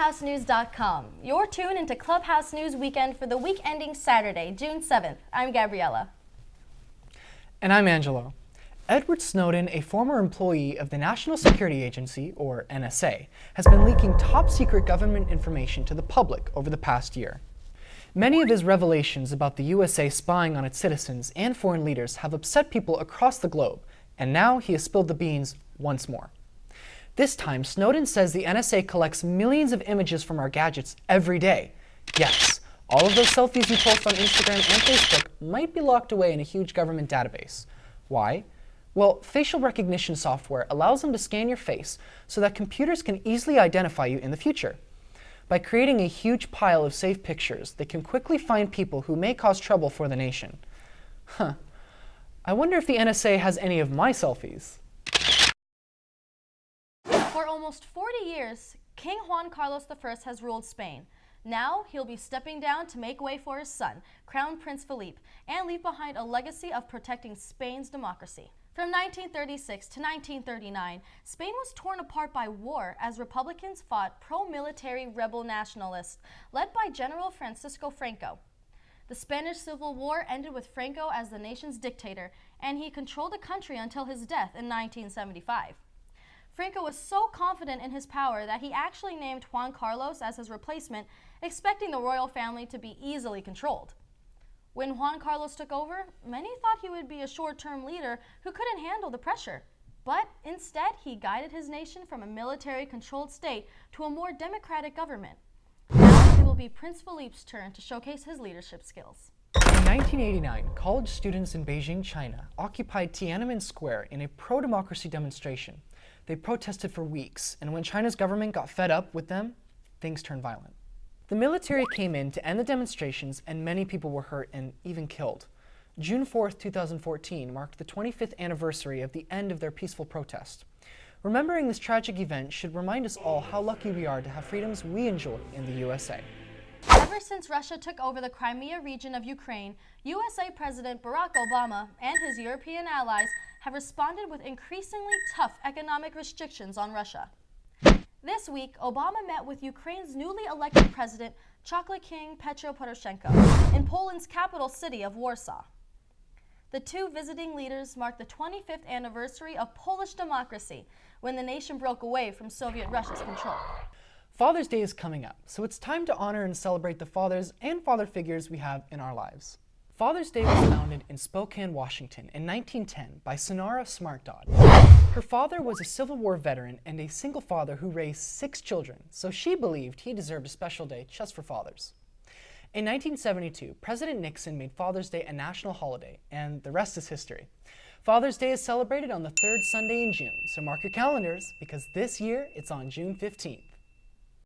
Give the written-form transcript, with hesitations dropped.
ClubhouseNews.com. You're tuned into Clubhouse News Weekend for the week ending Saturday, June 7th. I'm Gabriella. And I'm Angelo. Edward Snowden, a former employee of the National Security Agency, or NSA, has been leaking top-secret government information to the public over the past year. Many of his revelations about the USA spying on its citizens and foreign leaders have upset people across the globe, and now he has spilled the beans once more. This time, Snowden says the NSA collects millions of images from our gadgets every day. Yes, all of those selfies you post on Instagram and Facebook might be locked away in a huge government database. Why? Well, facial recognition software allows them to scan your face so that computers can easily identify you in the future. By creating a huge pile of saved pictures, they can quickly find people who may cause trouble for the nation. I wonder if the NSA has any of my selfies. For almost 40 years, King Juan Carlos I has ruled Spain. Now he'll be stepping down to make way for his son, Crown Prince Felipe, and leave behind a legacy of protecting Spain's democracy. From 1936 to 1939, Spain was torn apart by war as Republicans fought pro-military rebel nationalists led by General Francisco Franco. The Spanish Civil War ended with Franco as the nation's dictator, and he controlled the country until his death in 1975. Franco was so confident in his power that he actually named Juan Carlos as his replacement, expecting the royal family to be easily controlled. When Juan Carlos took over, many thought he would be a short-term leader who couldn't handle the pressure. But instead, he guided his nation from a military-controlled state to a more democratic government. Now it will be Prince Felipe's turn to showcase his leadership skills. In 1989, college students in Beijing, China, occupied Tiananmen Square in a pro-democracy demonstration. They protested for weeks, and when China's government got fed up with them, things turned violent. The military came in to end the demonstrations, and many people were hurt and even killed. June 4, 2014 marked the 25th anniversary of the end of their peaceful protest. Remembering this tragic event should remind us all how lucky we are to have freedoms we enjoy in the USA. Ever since Russia took over the Crimea region of Ukraine, USA President Barack Obama and his European allies have responded with increasingly tough economic restrictions on Russia. This week, Obama met with Ukraine's newly elected president, Chocolate King Petro Poroshenko, in Poland's capital city of Warsaw. The two visiting leaders marked the 25th anniversary of Polish democracy, when the nation broke away from Soviet Russia's control. Father's Day is coming up, so it's time to honor and celebrate the fathers and father figures we have in our lives. Father's Day was founded in Spokane, Washington in 1910 by Sonora Smart Dodd. Her father was a Civil War veteran and a single father who raised 6 children, so she believed he deserved a special day just for fathers. In 1972, President Nixon made Father's Day a national holiday, and the rest is history. Father's Day is celebrated on the 3rd Sunday in June, so mark your calendars because this year it's on June 15th.